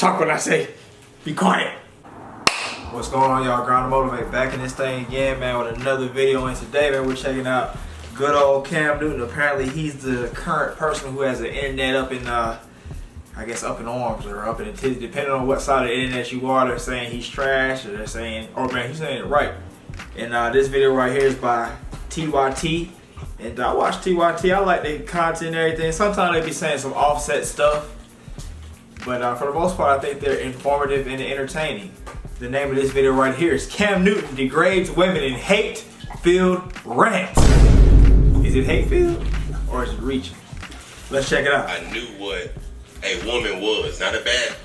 Talk when I say, be quiet. What's going on, y'all? Grind to Motivate, back in this thing again, man, with another video. And today, man, we're checking out good old Cam Newton. Apparently, he's the current person who has the internet up in, I guess, up in arms or up in the titties, depending on what side of the internet you are. They're saying he's trash, or they're saying, oh man, he's saying it right. And this video right here is by TYT. And I watch TYT. I like their content and everything. Sometimes they be saying some offset stuff, but for the most part, I think they're informative and entertaining. The name of this video right here is Cam Newton degrades women in hate-filled rants. Is it hate-filled or is it reaching? Let's check it out. I knew what a woman was, not a bad.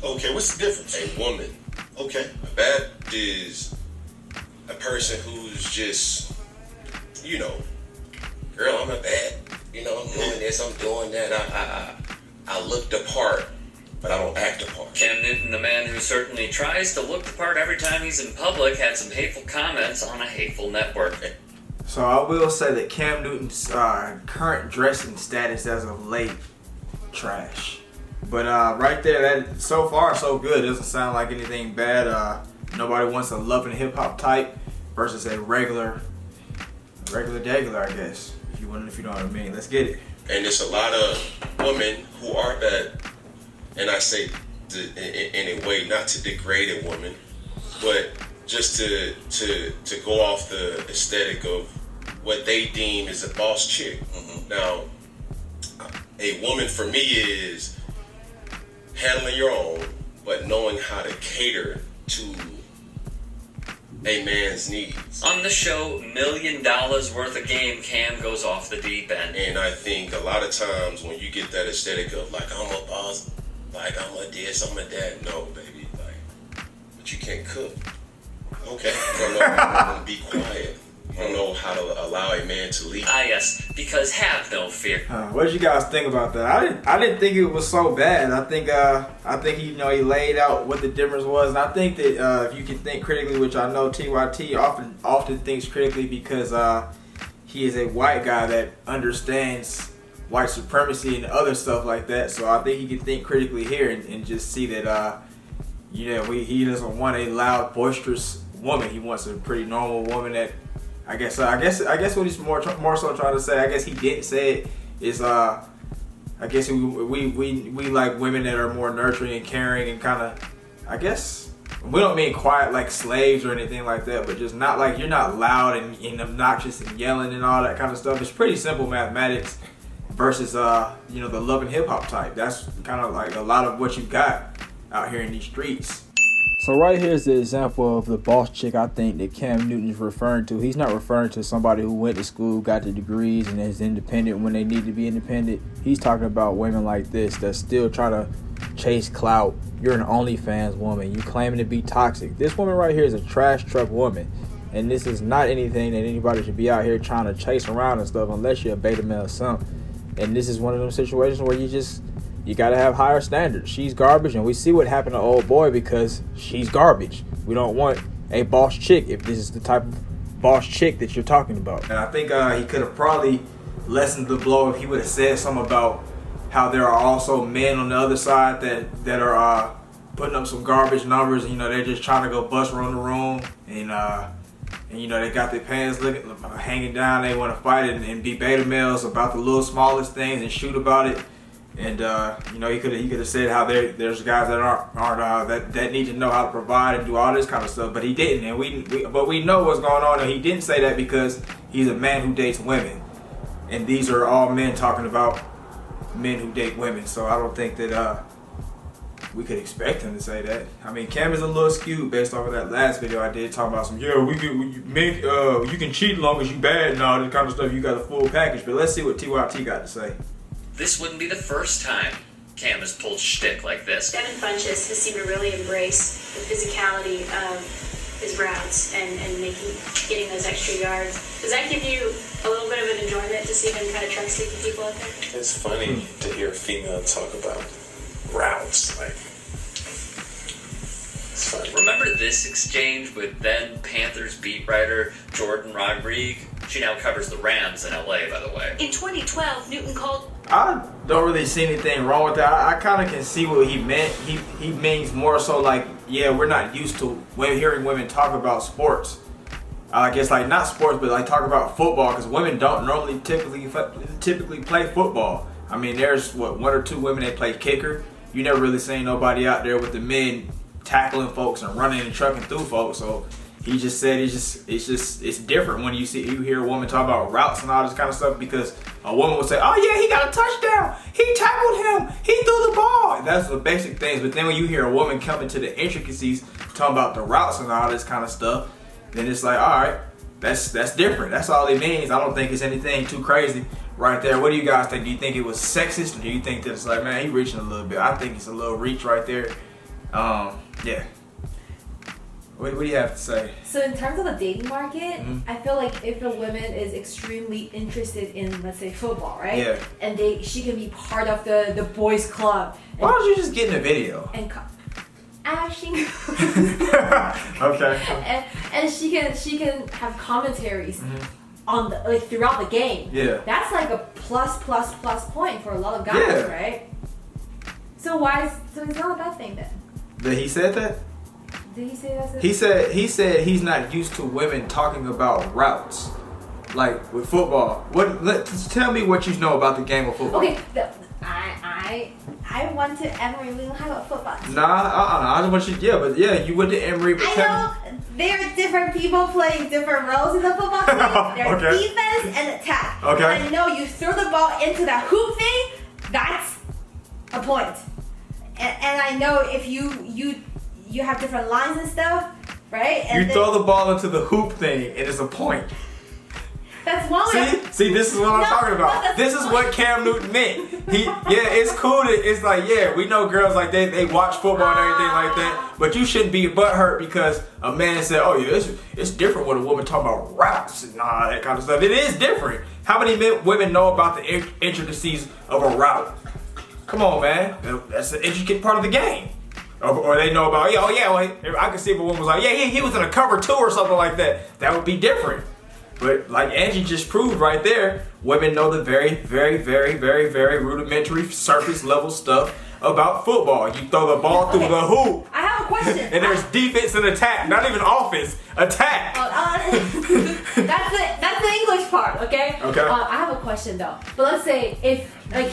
Okay, what's the difference? A woman. Okay. A bad is a person who's just, you know, girl, I'm a bad. You know, I'm doing this, I'm doing that. I look the part, but I don't act the part. Cam Newton, the man who certainly tries to look the part every time he's in public, had some hateful comments on a hateful network. So I will say that Cam Newton's current dressing status as of late, trash. But right there, that so far so good. It doesn't sound like anything bad. Nobody wants a love and hip hop type versus a regular dagular, I guess. If you know what I mean. Let's get it. And there's a lot of women who are bad, and I say in a way not to degrade a woman, but just to go off the aesthetic of what they deem is a boss chick. Mm-hmm. Now, a woman for me is handling your own, but knowing how to cater to a man's needs. On the show, $1 million worth of game, Cam goes off the deep end. And I think a lot of times when you get that aesthetic of like, I'm a boss, like I'm a this, I'm a that. No, baby, like, but you can't cook. Okay. You don't know how to be quiet. You don't know how to allow a man to lead. Ah, yes, because have no fear. What did you guys think about that? I didn't think it was so bad. I think he laid out what the difference was, and I think that if you can think critically, which I know TYT often thinks critically because he is a white guy that understands white supremacy and other stuff like that. So I think he can think critically here and just see that he doesn't want a loud, boisterous woman. He wants a pretty normal woman that. I guess what he's more so trying to say, I guess he didn't say it, is I guess we like women that are more nurturing and caring and kind of, I guess we don't mean quiet like slaves or anything like that, but just not like you're not loud and obnoxious and yelling and all that kind of stuff. It's pretty simple mathematics versus the love and hip hop type. That's kind of like a lot of what you got out here in these streets. So right here is the example of the boss chick I think that Cam Newton is referring to. He's not referring to somebody who went to school, got the degrees, and is independent when they need to be independent. He's talking about women like this that still try to chase clout. You're an OnlyFans woman. You claiming to be toxic. This woman right here is a trash truck woman. And this is not anything that anybody should be out here trying to chase around and stuff unless you're a beta male or something. And this is one of those situations where you gotta have higher standards. She's garbage, and we see what happened to old boy because she's garbage. We don't want a boss chick if this is the type of boss chick that you're talking about. And I think he could have probably lessened the blow if he would have said something about how there are also men on the other side that are putting up some garbage numbers. And, they're just trying to go bust around the room, and they got their pants hanging down. They want to fight it and be beta males about the little smallest things and shoot about it. And he could have said how there's guys that aren't that need to know how to provide and do all this kind of stuff, but he didn't. And but we know what's going on, and he didn't say that because he's a man who dates women, and these are all men talking about men who date women. So I don't think that we could expect him to say that. I mean, Cam is a little skewed based off of that last video I did talking about you can cheat as long as you bad and all this kind of stuff. You got a full package. But let's see what TYT got to say. This wouldn't be the first time Cam has pulled shtick like this. Devin Funchess has seemed to really embrace the physicality of his routes and getting those extra yards. Does that give you a little bit of an enjoyment to see him kind of truck sticky people out there? It's funny to hear a female talk about routes. Like, it's funny. Remember this exchange with then Panthers beat writer Jordan Rodriguez? She now covers the Rams in LA, by the way. In 2012, Newton called... I don't really see anything wrong with that. I kind of can see what he meant. He means more so like, yeah, we're not used to hearing women talk about sports. I guess like not sports, but like talk about football, because women don't normally typically play football. I mean, there's one or two women that play kicker. You never really seen nobody out there with the men tackling folks and running and trucking through folks. So he just said it's different when you hear a woman talk about routes and all this kind of stuff, because a woman would say, oh yeah, he got a touchdown, he tackled him, he threw the ball. That's the basic things. But then when you hear a woman come into the intricacies talking about the routes and all this kind of stuff, then it's like, all right, that's different. That's all it means. I don't think it's anything too crazy right there. What do you guys think? Do you think it was sexist, or do you think that it's like, man, he reaching a little bit? I think it's a little reach right there. Yeah. What do you have to say? So in terms of the dating market, I feel like if a woman is extremely interested in, let's say, football, right? Yeah. And she can be part of the boys club. Why don't you just get in a video? And she Okay. and she can have commentaries on the, like, throughout the game. Yeah. That's like a plus point for a lot of guys, right? So it's not a bad thing then. Did he said that? Did he say that? He said he's not used to women talking about routes, like with football. Tell me what you know about the game of football. Okay, I went to Emory. We don't have a football team. I don't want you. Yeah, but yeah, you went to Emory. But I know there are different people playing different roles in the football team. There's Okay. defense and attack. Okay. I know you throw the ball into that hoop thing. That's a point. And I know if you have different lines and stuff, right? And you throw the ball into the hoop thing, and it's a point. That's one way. See, this is what I'm talking about. This is what Cam Newton meant. It's cool. It's like, yeah, we know girls like they watch football and everything like that, but you shouldn't be butthurt because a man said, oh yeah, it's different when a woman talking about routes and all that kind of stuff. It is different. How many women know about the intricacies of a route? Come on, man. That's an intricate part of the game. Or they know about, I can see if a woman was like, yeah, he was in a cover 2 or something like that. That would be different. But like Angie just proved right there, women know the very, very, very, very, very rudimentary surface level stuff about football. You throw the ball through the hoop. I have a question. And there's defense and attack, not even offense, attack. That's the English part, okay? Okay. I have a question though. But let's say if like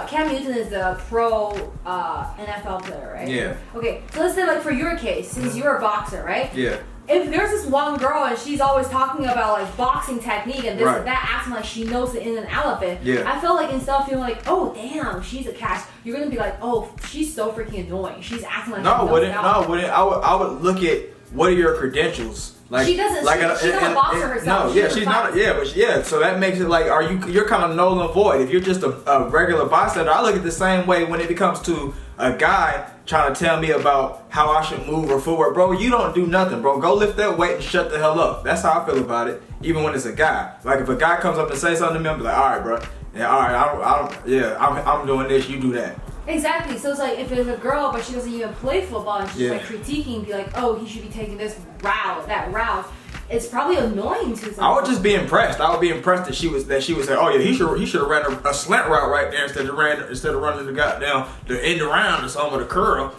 Cam Newton is a pro NFL player, right? Yeah. Okay, so let's say like for your case, since you're a boxer, right? Yeah. If there's this one girl and she's always talking about like boxing technique and this Right. and that, acting like she knows the in and out of it, Yeah. I feel like instead of feeling like, oh damn, she's a catch, you're gonna be like, oh, she's so freaking annoying. She's acting like I would look at what are your credentials. Like, she doesn't. She's not a boxer herself. No, she's not. So that makes it like, you're kind of null and void. If you're just a regular bystander, I look at the same way when it comes to a guy trying to tell me about how I should move or footwork. Bro, you don't do nothing, bro. Go lift that weight and shut the hell up. That's how I feel about it. Even when it's a guy. Like if a guy comes up and say something to me, I'm like, all right, bro. Yeah, all right. I'm doing this. You do that. Exactly. So it's like if it's a girl but she doesn't even play football and she's Yeah. like critiquing, be like, oh, he should be taking this route, that route. It's probably annoying to some. I would just be impressed. I would be impressed that she would say, oh yeah, he should have ran a slant route right there instead of running the goddamn the end around or something with a curl.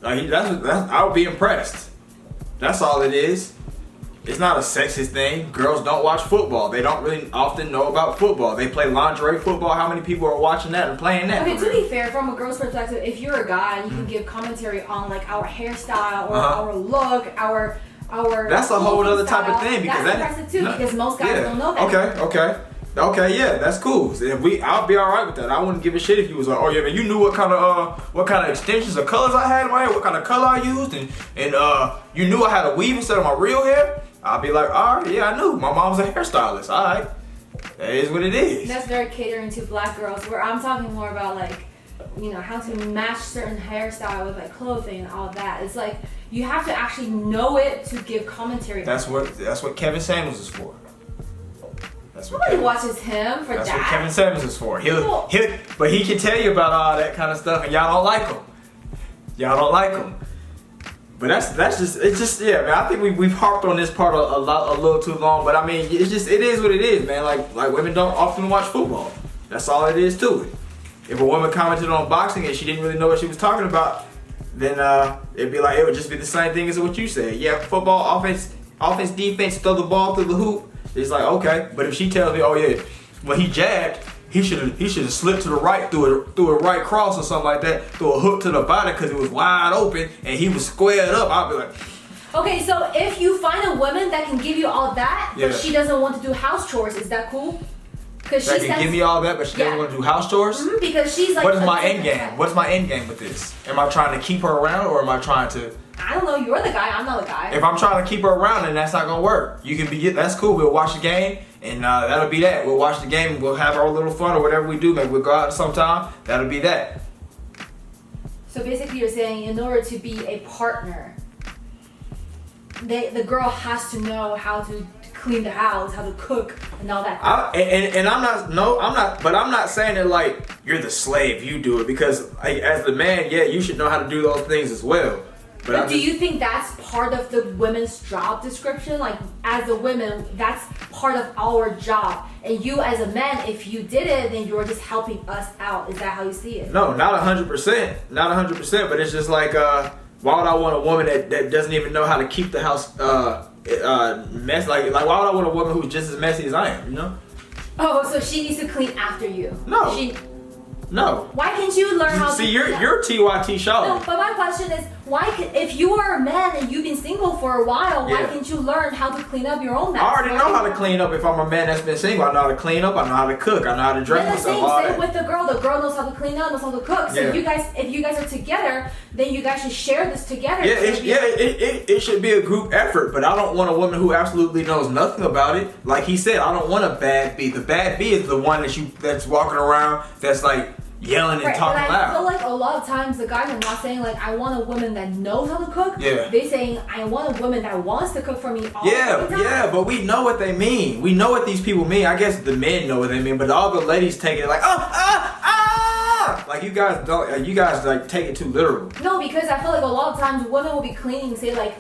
Like I would be impressed. That's all it is. It's not a sexist thing. Girls don't watch football. They don't really often know about football. They play lingerie football. How many people are watching that and playing that? Okay, to be fair, from a girl's perspective, if you're a guy and you can give commentary on like our hairstyle or our look, our that's a whole other type of thing because that's impressive too because most guys don't know that. Okay, yeah, that's cool. I'll be all right with that. I wouldn't give a shit if you was like, oh yeah, man, you knew what kind of extensions or colors I had in my hair, what kind of color I used, and you knew I had a weave instead of my real hair. I'll be like, all right, yeah, I knew. My mom's a hairstylist. All right, that is what it is. That's very catering to black girls. Where I'm talking more about like, how to match certain hairstyle with like clothing and all that. It's like you have to actually know it to give commentary. That's what Kevin Samuels is for. Nobody watches him for that. That's what Kevin Samuels is for. But he can tell you about all that kind of stuff, and y'all don't like him. But that's just man. I think we've harped on this part a little too long. But I mean, it is what it is, man. Like women don't often watch football. That's all it is to it. If a woman commented on boxing and she didn't really know what she was talking about, then it'd be like, it would just be the same thing as what you said. Yeah, football, offense, defense, throw the ball through the hoop. It's like, okay. But if she tells me, oh yeah, when he jabbed, he should have slipped to the right through a right cross or something like that, through a hook to the body because it was wide open and he was squared up, I'd be like, okay, so if you find a woman that can give you all that, but she doesn't want to do house chores, is that cool? That can give me all that, but she doesn't want to do house chores? Mm-hmm, because she's like... What is my end game? What's my end game with this? Am I trying to keep her around or am I trying to... I don't know, you're the guy, I'm not the guy. If I'm trying to keep her around, then that's not going to work. You can be... That's cool, we'll watch the game and that'll be that. We'll watch the game and we'll have our little fun or whatever we do. Maybe we'll go out sometime. That'll be that. So basically you're saying in order to be a partner, the girl has to know how to clean the house, how to cook, and all that. I'm not saying that like you're the slave, you do it, because as the man, yeah, you should know how to do those things as well. But do you think that's part of the women's job description? Like, as a woman, that's part of our job. And you as a man, if you did it, then you're just helping us out. Is that how you see it? No, not 100%. Not 100%, but it's just like, why would I want a woman that doesn't even know how to keep the house mess? Like why would I want a woman who's just as messy as I am, you know? Oh, so she needs to clean after you. No. No. Why can't you learn how to... See, you're TYT Shaw. No, but my question is, if you are a man and you've been single for a while, why can't you learn how to clean up your own mess? I already know how to clean up if I'm a man that's been single. I know how to clean up, I know how to cook, I know how to dress myself. Same with the girl knows how to clean up, knows how to cook. So if you guys are together, then you guys should share this together. Yeah, it should be a group effort, but I don't want a woman who absolutely knows nothing about it. Like he said, I don't want a bad B. The bad B is the one that's walking around that's like yelling and talking loud. I feel like a lot of times the guys are not saying like I want a woman that knows how to cook. Yeah. They're saying I want a woman that wants to cook for me all the time. Yeah, but we know what they mean. We know what these people mean. I guess the men know what they mean, but all the ladies take it like like you guys don't. You guys like take it too literal. No, because I feel like a lot of times women will be cleaning, say like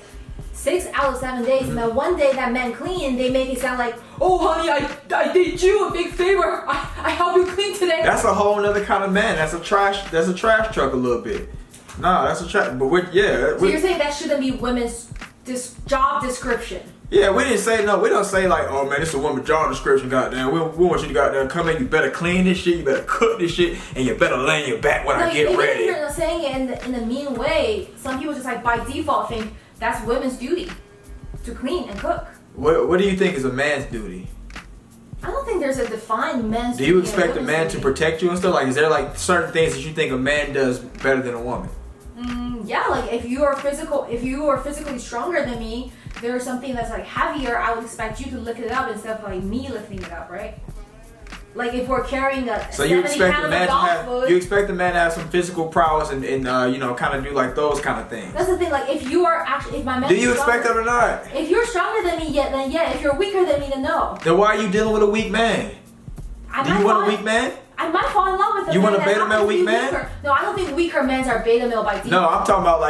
6 out of 7 days, and then one day that man clean, they make it sound like, oh honey, I did you a big favor. I helped you clean today. That's a whole nother kind of man. That's a trash truck a little bit. Nah, that's a trash. But so you're saying that shouldn't be women's job description? Yeah, we didn't say no. We don't say like, oh man, this is a woman's job description. Goddamn, we want you to goddamn come in. You better clean this shit. You better cook this shit, and you better lay on your back when I get ready. Even if you're saying it in a mean way, some people just like by default think that's women's duty to clean and cook. What do you think is a man's duty? I don't think there's a defined man's duty. Do you expect a man to protect you and stuff? Like, is there like certain things that you think a man does better than a woman? Yeah, like if you are physically stronger than me, there's something that's like heavier, I would expect you to lift it up instead of like me lifting it up, right? Like if we're carrying a 70 pound golf foot. You expect the man to have some physical prowess and you know, kind of do like those kind of things. That's the thing. Like if you are actually, if my man. Do you expect that or not? If you're stronger than me, then yeah. If you're weaker than me, then no. Then why are you dealing with a weak man? Do you want a weak man? I might fall in love with a man. You want a beta male weak man? Weaker. No, I don't think weaker men are beta male by default. No, I'm talking about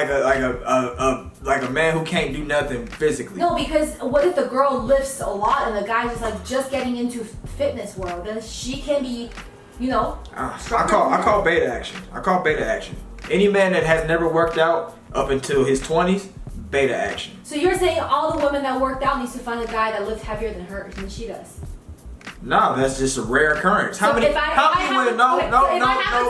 like a man who can't do nothing physically. No, because what if the girl lifts a lot and the guy's just like just getting into fitness world? Then she can be, you know, stronger. I call beta action. I call beta action. Any man that has never worked out up until his 20s, beta action. So you're saying all the women that worked out needs to find a guy that lifts heavier than hers than she does? No, that's just a rare occurrence. How many women? If I happen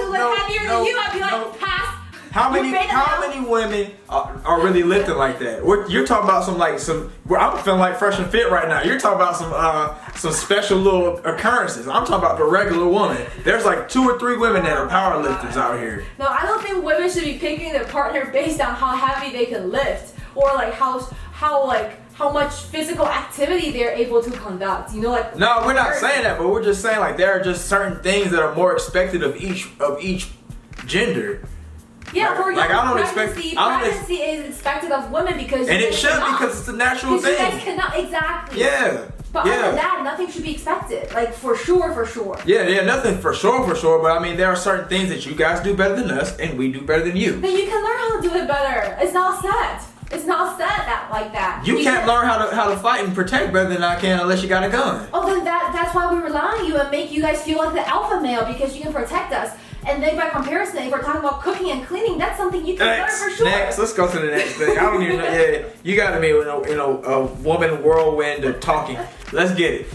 to lift heavier than you, I'd be like, pass. How many women are really lifting like that? You're talking about I'm feeling like fresh and fit right now. You're talking about some special little occurrences. I'm talking about the regular woman. There's like 2 or 3 women that are power lifters out here. No, I don't think women should be picking their partner based on how heavy they can lift or like how much physical activity they're able to conduct. You know, like. No, we're not saying that, but we're just saying like there are just certain things that are more expected of each gender. Yeah, for like, pregnancy is expected of women because. And it should because it's a natural thing. You guys cannot exactly. Yeah. But other than that, nothing should be expected. Like for sure. Yeah, nothing for sure. But I mean, there are certain things that you guys do better than us, and we do better than you. Then you can learn how to do it better. It's not set. It's not said that like that. You can't learn how to fight and protect better than I can unless you got a gun. Oh, then that's why we rely on you and make you guys feel like the alpha male because you can protect us. And then by comparison, if we're talking about cooking and cleaning, that's something you can learn for sure. Next, let's go to the next thing. I don't even know. Yeah, you got to be in a woman whirlwind of talking. Let's get it.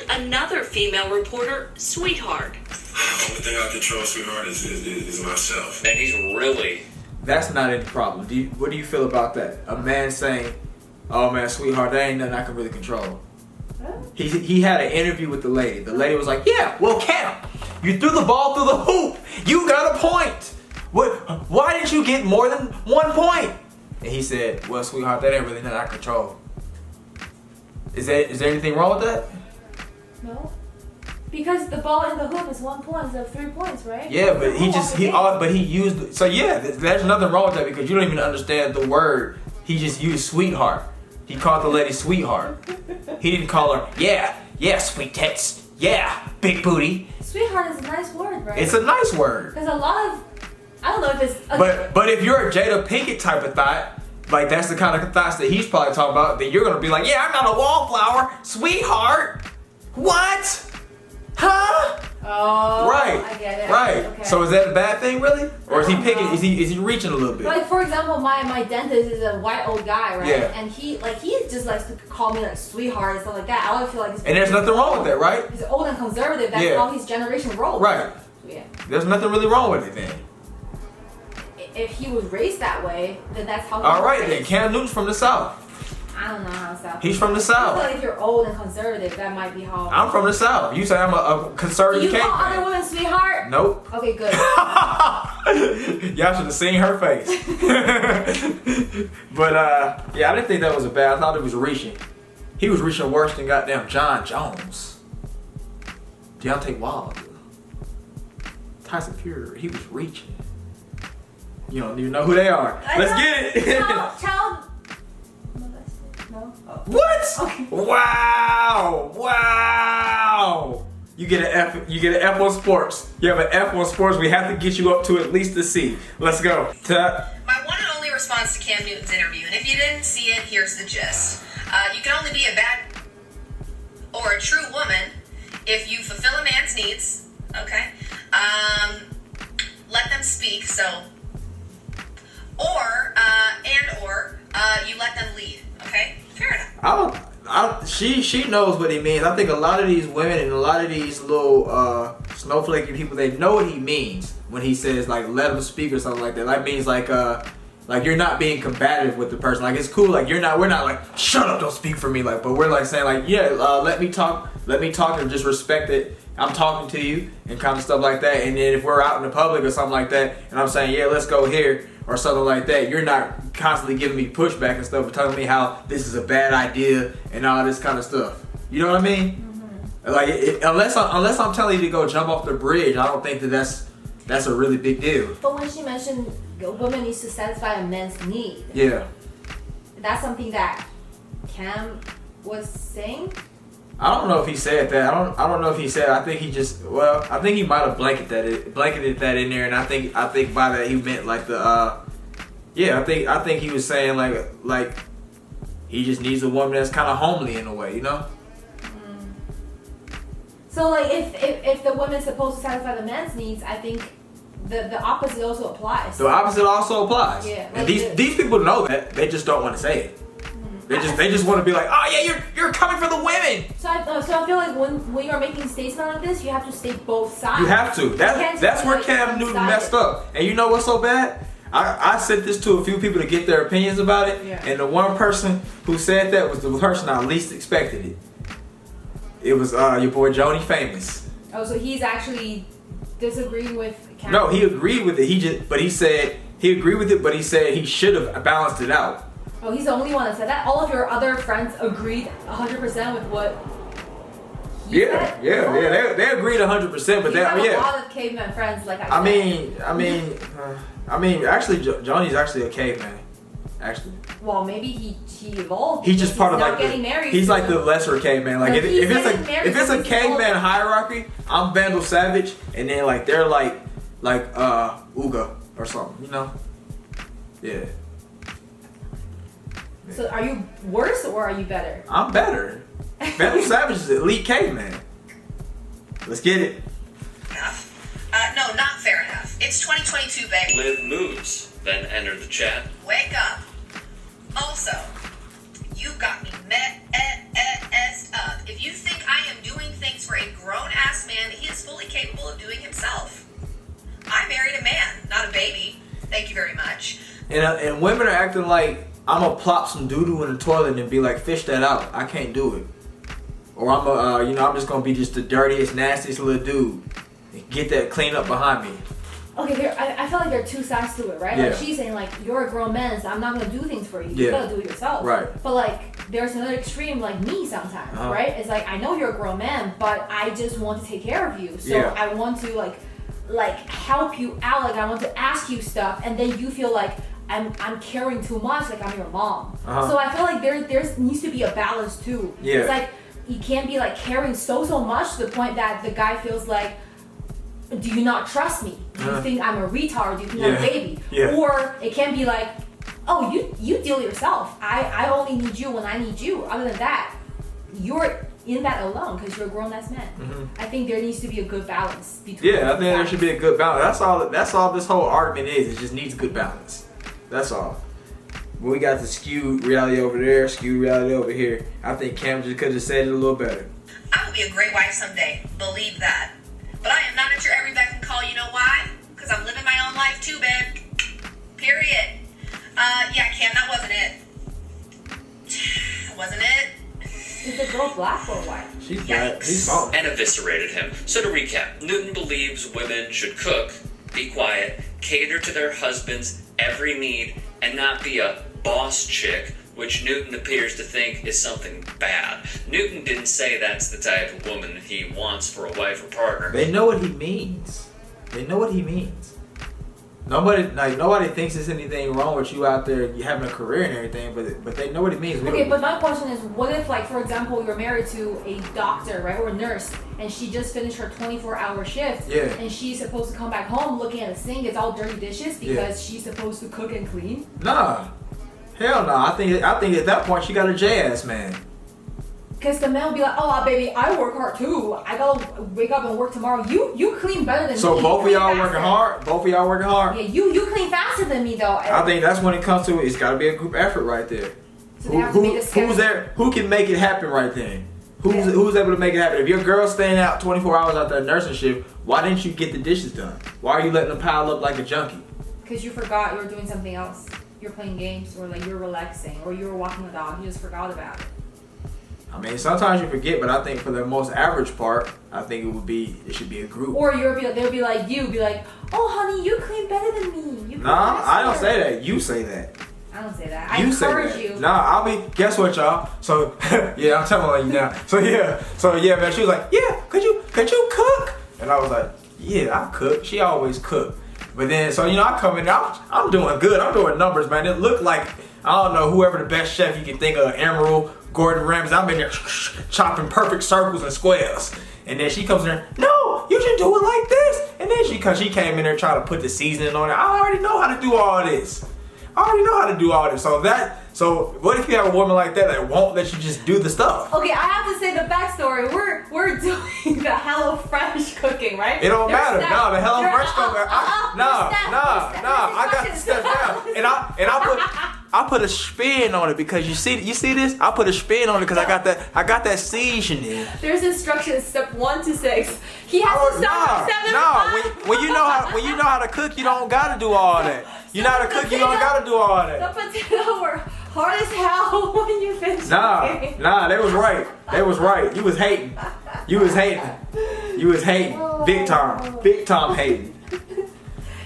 Another female reporter, sweetheart. The only thing I control, sweetheart, is myself. And he's really. That's not any problem. What do you feel about that? A man saying, "Oh man, sweetheart, that ain't nothing I can really control." He had an interview with the lady. The lady was like, "Yeah, well, Cam, you threw the ball through the hoop. You got a point. Why didn't you get more than 1 point?" And he said, "Well, sweetheart, that ain't really nothing I control." Is there anything wrong with that? No. Because the ball in the hoop is 1 point instead of 3 points, right? Yeah, but he used. So yeah, there's nothing wrong with that because you don't even understand the word. He just used sweetheart. He called the lady sweetheart. He didn't call her, yeah, sweet tits, yeah, big booty. Sweetheart is a nice word, right? It's a nice word. Because a lot of, I don't know if it's. But if you're a Jada Pinkett type of thought, like that's the kind of thoughts that he's probably talking about, then you're gonna be like, yeah, I'm not a wallflower, sweetheart. What? Huh? Oh, right. I get it. Right. Okay. So is that a bad thing, really, or is he picking? Is he reaching a little bit? Like for example, my dentist is a white old guy, right? Yeah. And he just likes to call me like sweetheart and stuff like that. I would feel like. And there's nothing wrong with that, right? He's old and conservative. That's how his generation rolls. Right. Yeah. There's nothing really wrong with it then. If he was raised that way, then that's how. All right then. Cam Newton's from the South. I don't know how South. He's from the I South. feel like if you're old and conservative, that might be how. I'm from the South. You say I'm a conservative Do you call caveman. other women sweetheart? Nope. Okay, good. Y'all should have seen her face. But yeah, I didn't think that was a bad. I thought it was reaching. He was reaching worse than goddamn John Jones, Deontay Wilder, Tyson Fury. He was reaching. You don't even know who they are. Let's get it. Child. No. Oh. What? Okay. Wow. You get an F on sports. You have an F on sports. We have to get you up to at least a C. Let's go. My one and only response to Cam Newton's interview, and if you didn't see it, here's the gist. You can only be a bad or a true woman if you fulfill a man's needs, okay? Let them speak, or you let them lead, okay? Fair enough. She knows what he means. I think a lot of these women and a lot of these little snowflakey people, they know what he means when he says like let them speak or something like that. That means like you're not being combative with the person. Like it's cool. Like we're not like shut up, don't speak for me. Like, but we're like saying like let me talk and just respect it. I'm talking to you and kind of stuff like that. And then if we're out in the public or something like that, and I'm saying yeah, let's go here or something like that, you're not constantly giving me pushback and stuff, and telling me how this is a bad idea and all this kind of stuff. You know what I mean? Mm-hmm. Like unless I'm telling you to go jump off the bridge, I don't think that's a really big deal. But when she mentioned a woman needs to satisfy a man's need, yeah, that's something that Cam was saying. I don't know if he said that. I don't know if he said. I think he just. Well, I think he might have blanketed that in there, and I think by that he meant like the. Yeah, I think he was saying like he just needs a woman that's kind of homely in a way, you know. So like if the woman's supposed to satisfy the man's needs, I think the opposite also applies. The opposite also applies. Yeah. And like these people know that. They just don't want to say it. They just want to be like, oh yeah, you're coming for the women. So I feel like when you're making a statement like this, you have to state both sides. You have to. That's where Cam Newton messed up. And you know what's so bad? I sent this to a few people to get their opinions about it, and the one person who said that was the person I least expected it. It was your boy Joni Famous. Oh, so he's actually disagreeing with Cam? No, he agreed with it. He said he agreed with it, but he said he should have balanced it out. Oh, he's the only one that said that? All of your other friends agreed 100% with what he said? Yeah. They agreed 100%, but you have a lot of caveman friends, like I mean, actually, Johnny's actually a caveman. Actually. Well, maybe he evolved. He's just part of like getting married. He's like the lesser caveman. Like if it's a caveman evolved. hierarchy, I'm Vandal Savage, and then like they're like Uga or something, you know? Yeah. So are you worse or are you better? I'm better. Vandal Savage is elite caveman. Let's get it. Enough. No, not fair enough. It's 2022, babe. Live Moods then entered the chat. Wake up. Also, you got me messed up. If you think I am doing things for a grown-ass man, he is fully capable of doing himself. I married a man, not a baby. Thank you very much. And women are acting like I'm gonna plop some doo-doo in the toilet and be like, fish that out. I can't do it. Or I'm just gonna be just the dirtiest, nastiest little dude. Get that clean up behind me. Okay, I feel like there are two sides to it, right? Yeah. Like she's saying, like, you're a grown man, so I'm not gonna do things for you. Yeah. You gotta do it yourself. Right. But like, there's another extreme, like me sometimes, Uh-huh. right? It's like I know you're a grown man, but I just want to take care of you. So Yeah. I want to like help you out. Like I want to ask you stuff, and then you feel like I'm caring too much, like I'm your mom. Uh-huh. So I feel like there needs to be a balance too. Yeah. It's like you can't be like caring so much to the point that the guy feels like, do you not trust me? Do you think I'm a retard? Do you think I'm a baby? Yeah. Or it can be like, oh, you deal yourself. I only need you when I need you. Other than that, you're in that alone because you're a grown-ass man. Mm-hmm. I think there needs to be a good balance between. Yeah, I think there should be a good balance. That's all this whole argument is. It just needs good balance. That's all. We got the skewed reality over there, skewed reality over here. I think Cam just could have said it a little better. I will be a great wife someday. Believe that. But I am not at your every beck and call. You know why? Because I'm living my own life too, babe. Period. Yeah, Cam, that wasn't it. Wasn't it? Is the girl black or white? She's black. She's soft. And eviscerated him. So to recap, Newton believes women should cook, be quiet, cater to their husband's every need, and not be a boss chick, which Newton appears to think is something bad. Newton didn't say that's the type of woman he wants for a wife or partner. They know what he means. They know what he means. Nobody thinks there's anything wrong with you out there, you having a career and everything, but they know what it means. Okay, but my question is, what if, like, for example, you're married to a doctor, right, or a nurse, and she just finished her 24-hour shift, Yeah. and she's supposed to come back home looking at the sink, it's all dirty dishes because she's supposed to cook and clean? Nah. Hell no. I think at that point she got a J-ass man. Because the man will be like, oh, baby, I work hard too. I gotta wake up and work tomorrow. You clean better than me. So You both of clean y'all faster. working hard? Both of y'all working hard? Yeah, you clean faster than me though. I think that's when it comes to it. It's got to be a group effort right there. So they have to make a Who's schedule. there? Who can make it happen right then? Who's able to make it happen? If your girl's staying out 24 hours out there nursing shift, why didn't you get the dishes done? Why are you letting them pile up like a junkie? Because you forgot you were doing something else. You're playing games, or like you're relaxing, or you were walking the dog. You just forgot about it. I mean, sometimes you forget, but I think for the most average part, I think it should be a group. Or they'll be like, oh honey, you clean better than me. You clean Nah, I don't faster." say that. You say that. I don't say that. I You say encourage that. you. Nah, guess what, y'all? So, yeah, I'm telling you now. So yeah, man, she was like, yeah, could you cook? And I was like, yeah, I cook. She always cook. But then, so, I come in, I'm doing good. I'm doing numbers, man. It looked like, I don't know, whoever the best chef you can think of, Emerald, Gordon Ramsay, I'm in there chopping perfect circles and squares. And then she comes in there, no, you should do it like this. And then she came in there trying to put the seasoning on it. I already know how to do all this. So what if you have a woman like that won't let you just do the stuff? Okay, I have to say the backstory. We're doing the HelloFresh cooking, right? It don't There's matter. steps. Nah, the HelloFresh There- cooking. I got the step down, and I put a spin on it because you see this. I put a spin on it because I got that seasoning. There's instructions, step 1 to 6. He has to start from 7 to 5. When you know how to cook, you don't gotta do all that. You know how to cook, you don't gotta do all that. The potato were hard as hell when you finish cooking. Nah, they was right. You was hating. Big time hating.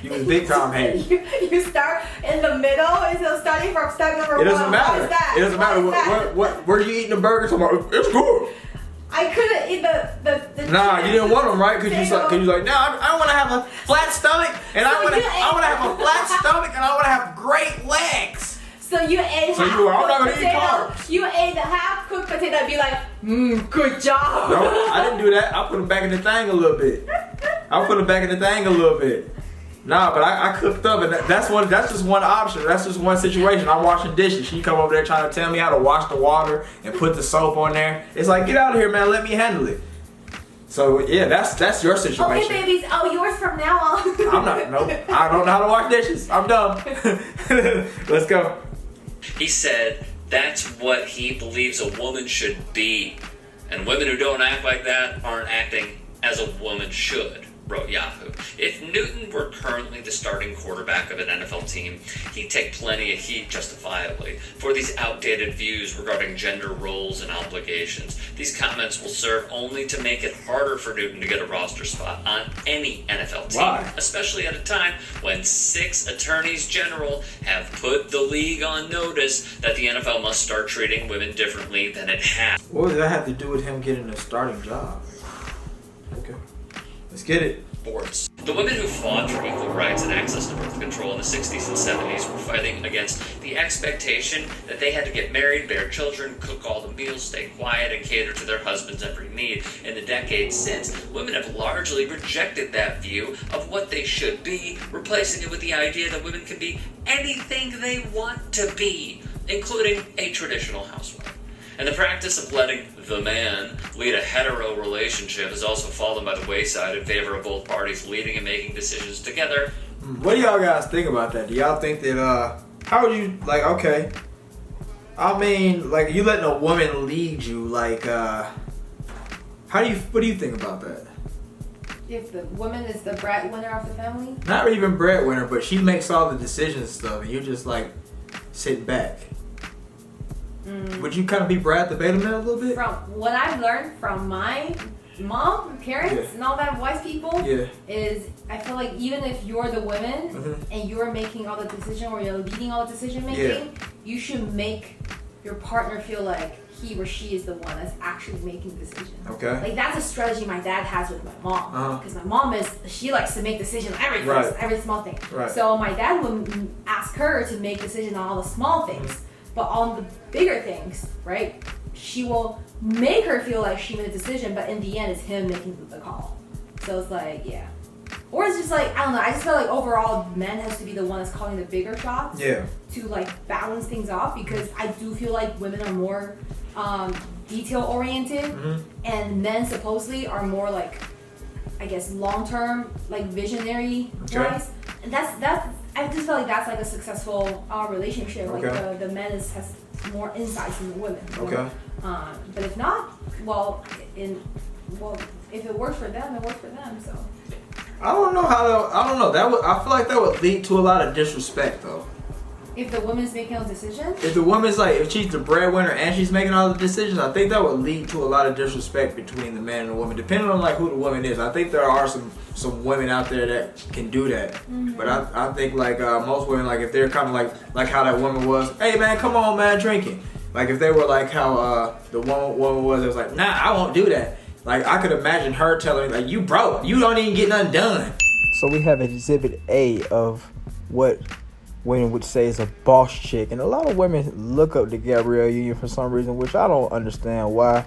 You was big time hating. You start in the middle instead of starting from step number 1. It doesn't matter. Why is that? It doesn't matter. Where you eating the burger tomorrow? It's good. I couldn't eat the Nah, you didn't want them, right? Cause potato. you like, nah, I want to have a flat stomach, and I want to have a flat stomach, and I want to have great legs. So you ate So you were, I'm not gonna eat carbs. You ate the half-cooked potato and be like, good job. No, I didn't do that. I put them back in the thing a little bit. Nah, but I cooked up, and that's just one option. That's just one situation. I'm washing dishes. She come over there trying to tell me how to wash the water and put the soap on there. It's like, get out of here, man. Let me handle it. So yeah, that's your situation. Okay, babies. Oh, yours from now on. I'm not. Nope. I don't know how to wash dishes. I'm done. Let's go. He said that's what he believes a woman should be, and women who don't act like that aren't acting as a woman should, wrote Yahoo. If Newton were currently the starting quarterback of an NFL team, he'd take plenty of heat, justifiably, for these outdated views regarding gender roles and obligations. These comments will serve only to make it harder for Newton to get a roster spot on any NFL team. Why? Especially at a time when 6 attorneys general have put the league on notice that the NFL must start treating women differently than it has. What does that have to do with him getting a starting job? Okay. Let's get it. Sports. The women who fought for equal rights and access to birth control in the 60s and 70s were fighting against the expectation that they had to get married, bear children, cook all the meals, stay quiet, and cater to their husband's every need. In the decades since, women have largely rejected that view of what they should be, replacing it with the idea that women can be anything they want to be, including a traditional housewife. And the practice of letting the man lead a hetero relationship has also fallen by the wayside in favor of both parties leading and making decisions together. What do y'all guys think about that? Do y'all think that, how would you, like, okay. I mean, like, you letting a woman lead you, like, what do you think about that? If the woman is the breadwinner of the family? Not even breadwinner, but she makes all the decisions and stuff, and you're just, like, sitting back. Would you kind of be Brad the beta male a little bit? From what I've learned from my mom, parents, and all that wise people, is I feel like even if you're the woman and you're making all the decision or you're leading all the decision making, you should make your partner feel like he or she is the one that's actually making the decision. Okay. Like that's a strategy my dad has with my mom, because my mom she likes to make decisions on everything, every small thing. Right. So my dad would ask her to make decisions on all the small things. But on the bigger things, right, she will make her feel like she made a decision, but in the end, it's him making the call. So it's like, yeah. Or it's just like, I don't know, I just feel like overall, men has to be the one that's calling the bigger shots. Yeah. To, like, balance things off, because I do feel like women are more detail-oriented, and men supposedly are more, like, I guess, long-term, like, visionary-wise. And that's I just feel like that's like a successful relationship. Like the man has more insights than the women. Okay. But if not, if it works for them, it works for them. So. I don't know. I feel like that would lead to a lot of disrespect, though. If the woman's making all the decisions? If the woman's like, if she's the breadwinner and she's making all the decisions, I think that would lead to a lot of disrespect between the man and the woman, depending on like who the woman is. I think there are some women out there that can do that. But I think like most women, like if they're kind of like how that woman was, hey man, come on man, drinking. Like if they were like how the woman was, it was like, nah, I won't do that. Like I could imagine her telling like, you broke, you don't even get nothing done. So we have Exhibit A of what women would say is a boss chick, and a lot of women look up to Gabrielle Union for some reason, which I don't understand why,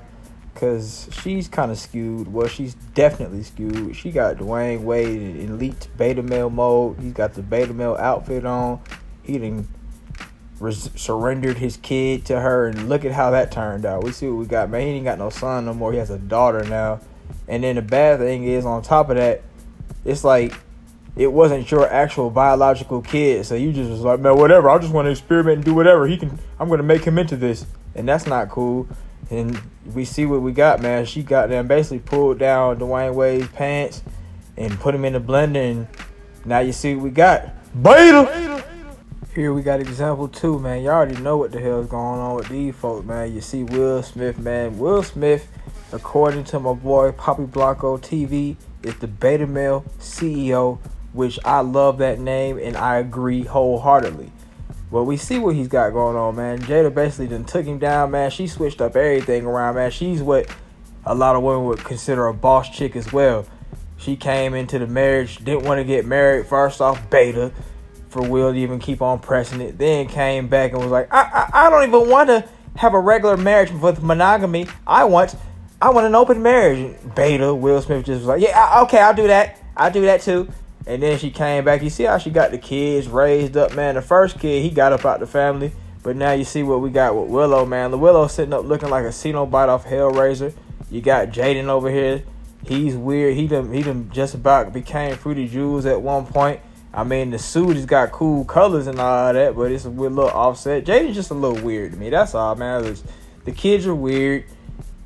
because she's kind of skewed. Well, she's definitely skewed. She got Dwayne Wade in elite beta male mode. He's got the beta male outfit on. He done surrendered his kid to her, and look at how that turned out. We see what we got, man. He ain't got no son no more. He has a daughter now. And then the bad thing is, on top of that, it's like it wasn't your actual biological kid, so you just was like, man, whatever, I just want to experiment and do whatever. I'm going to make him into this, and that's not cool. And we see what we got, man. She got them basically pulled down Dwayne Wade's pants and put him in the blender, and now you see what we got. Beta! Here we got example 2, man. Y'all already know what the hell is going on with these folks, man. You see Will Smith, man. Will Smith, according to my boy Poppy Blanco TV, is the beta male CEO, which I love that name, and I agree wholeheartedly. Well, we see what he's got going on, man. Jada basically done took him down, man. She switched up everything around, man. She's what a lot of women would consider a boss chick as well. She came into the marriage, didn't want to get married. First off, beta, for Will to even keep on pressing it. Then came back and was like, I don't even want to have a regular marriage with monogamy. I want an open marriage. Beta, Will Smith just was like, yeah, okay, I'll do that. I'll do that too. And then she came back. You see how she got the kids raised up, man. The first kid, he got up out the family. But now you see what we got with Willow, man. The Willow sitting up looking like a Cenobite off Hellraiser. You got Jaden over here. He's weird. He done just about became Fruity Jewels at one point. I mean, the suit has got cool colors and all that, but it's with a little offset. Jaden's just a little weird to me. That's all, man. The kids are weird.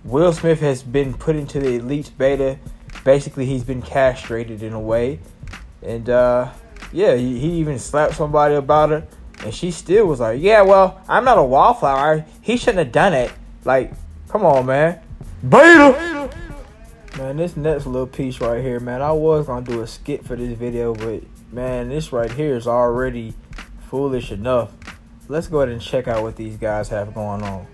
Will Smith has been put into the elite beta. Basically, he's been castrated in a way. And, yeah, he even slapped somebody about it. And she still was like, yeah, well, I'm not a wallflower. He shouldn't have done it. Like, come on, man. Beta! Man, this next little piece right here, man, I was going to do a skit for this video, but, man, this right here is already foolish enough. Let's go ahead and check out what these guys have going on.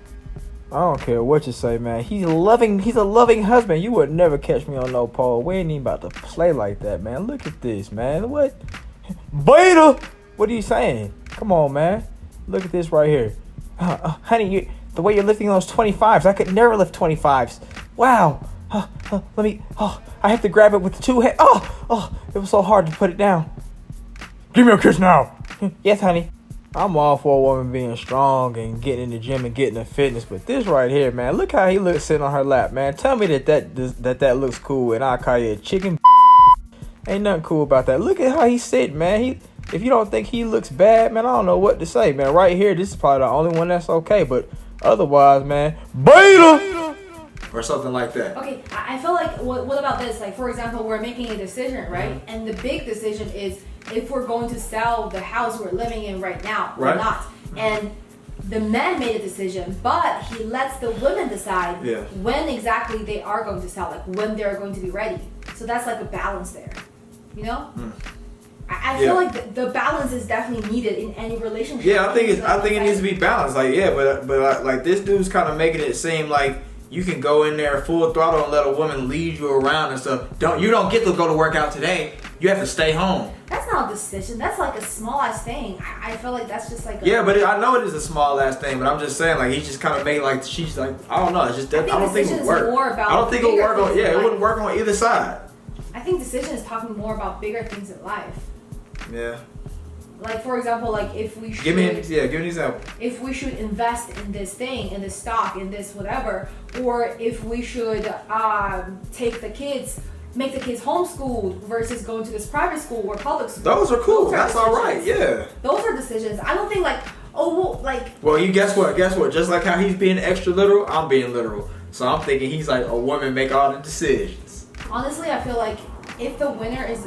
I don't care what you say, man. He's a loving husband. You would never catch me on no pole. We ain't even about to play like that, man. Look at this, man. What? Beta! What are you saying? Come on, man. Look at this right here. Honey, the way you're lifting those 25s, I could never lift 25s. Wow. Let me, I have to grab it with the two hands. It was so hard to put it down. Give me a kiss now. Yes, honey. I'm all for a woman being strong and getting in the gym and getting in fitness, but this right here, man, look how he looks sitting on her lap, man. Tell me that looks cool, and I'll call you a chicken. Ain't nothing cool about that. Look at how he's sitting, man. If you don't think he looks bad, man, I don't know what to say, man. Right here, this is probably the only one that's okay, but otherwise, man, beta! Or something like that. Okay, I feel like, what about this? Like, for example, we're making a decision, right? Mm-hmm. And the big decision is if we're going to sell the house we're living in right now or not. And the man made a decision, but he lets the women decide when exactly they are going to sell, like when they're going to be ready. So that's like a balance there, you know? Mm. I feel like the balance is definitely needed in any relationship. Yeah, I think it needs to be balanced. Like, yeah, but like this dude's kind of making it seem like you can go in there full throttle and let a woman lead you around and stuff. You don't get to go to work out today. You have to stay home. That's not a decision. That's like a small ass thing. I feel like that's just like but I know it is a small ass thing. But I'm just saying, like, he's just kind of made like she's like, I don't know. It's just I don't think it would work. I don't think it would work on. Yeah, it wouldn't work on either side. I think decision is talking more about bigger things in life. Yeah. Like, for example, like if we should... Give me an example. If we should invest in this thing, in this stock, in this whatever, or if we should make the kids homeschooled versus going to this private school or public school. Those are cool. That's all right, yeah. Those are decisions. I don't think like, Well, you guess what? Just like how he's being extra literal, I'm being literal. So I'm thinking he's like, a woman make all the decisions. Honestly, I feel like if the woman is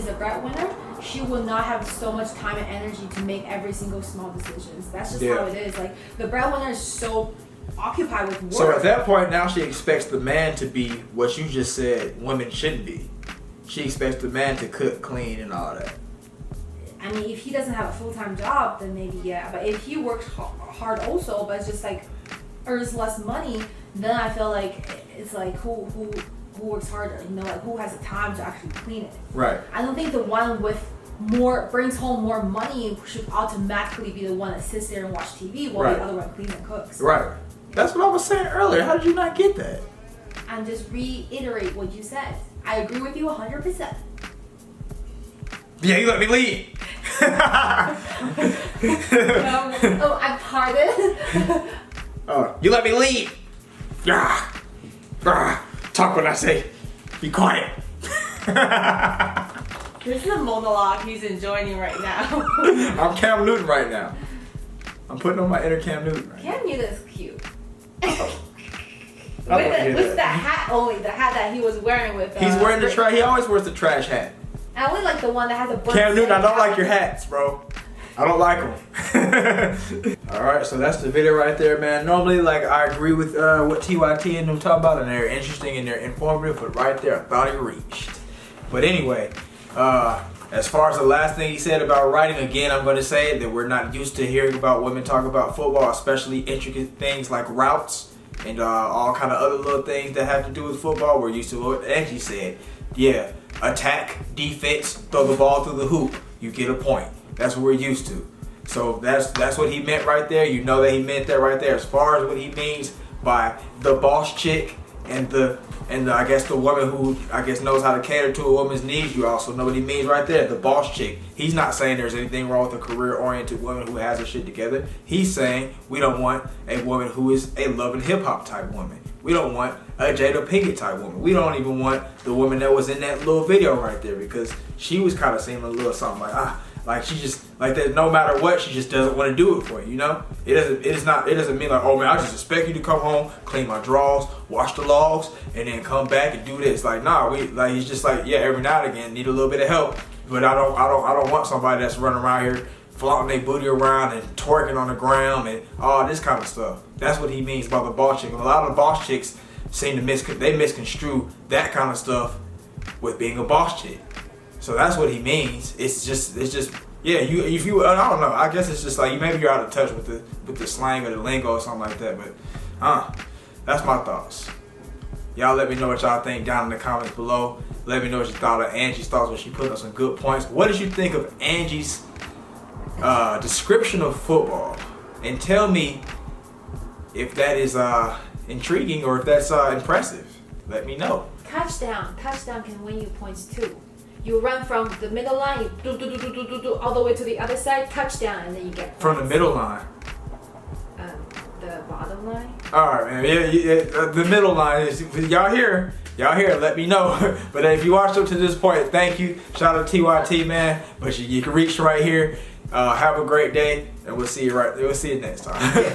the breadwinner, she will not have so much time and energy to make every single small decisions. That's just how it is. Like, the breadwinner is so occupied with work. So at that point, now she expects the man to be what you just said women shouldn't be. She expects the man to cook, clean, and all that. I mean, if he doesn't have a full-time job, then maybe but if he works hard also, but it's just like earns less money, then I feel like it's like who works harder, you know, like who has the time to actually clean it. Right. I don't think the one with brings home more money should automatically be the one that sits there and watch TV while the other one cleans and cooks. Right. That's what I was saying earlier. How did you not get that? And just reiterate what you said. I agree with you 100%. Yeah, you let me lead. I'm pardon. Oh, you let me lead. Talk when I say. Be quiet. This is a monologue he's enjoying right now. I'm Cam Newton right now. I'm putting on my inner Cam Newton right now. Cam Newton is cute. With the hat only, the hat that he was wearing with. He's wearing the trash. He always wears the trash hat. I only like the one that has a bunch. Cam Newton, I don't like your hats, bro. I don't like them. Alright, so that's the video right there, man. Normally, like, I agree with what TYT and them talking about, and they're interesting and they're informative, but right there, I thought he reached. But anyway, as far as the last thing he said about writing, again, I'm going to say that we're not used to hearing about women talk about football, especially intricate things like routes and all kind of other little things that have to do with football. We're used to what Angie said. Yeah, attack, defense, throw the ball through the hoop. You get a point. That's what we're used to. So that's what he meant right there. You know that he meant that right there. As far as what he means by the boss chick and the I guess the woman who I guess knows how to cater to a woman's needs. You also know what he means right there, the boss chick. He's not saying there's anything wrong with a career-oriented woman who has her shit together. He's saying we don't want a woman who is a love and hip-hop type woman. We don't want a Jada Pinkett type woman. We don't even want the woman that was in that little video right there, because she was kind of seeming a little something like she just like that. No matter what, she just doesn't want to do it for you. You know, it doesn't mean like, oh man, I just expect you to come home, clean my drawers, wash the logs, and then come back and do this. Like, nah, he's just like, yeah, every now and again need a little bit of help, but I don't want somebody that's running around here flaunting their booty around and twerking on the ground and all this kind of stuff. That's what he means by the boss chick. And a lot of the boss chicks seem to misconstrue that kind of stuff with being a boss chick. So that's what he means. It's just yeah. I don't know. I guess it's just like maybe you're out of touch with the slang or the lingo or something like that. But that's my thoughts. Y'all let me know what y'all think down in the comments below. Let me know what you thought of Angie's thoughts when she put up some good points. What did you think of Angie's description of football? And tell me if that is intriguing or if that's impressive. Let me know. Touchdown can win you points too. You run from the middle line, you do all the way to the other side, touchdown, and then you get points. From the middle line. The bottom line. All right, man. Yeah, the middle line is y'all here. Let me know. But if you watched up to this point, thank you. Shout out to TYT, man. But you can reach right here. Have a great day, and we'll see you next time.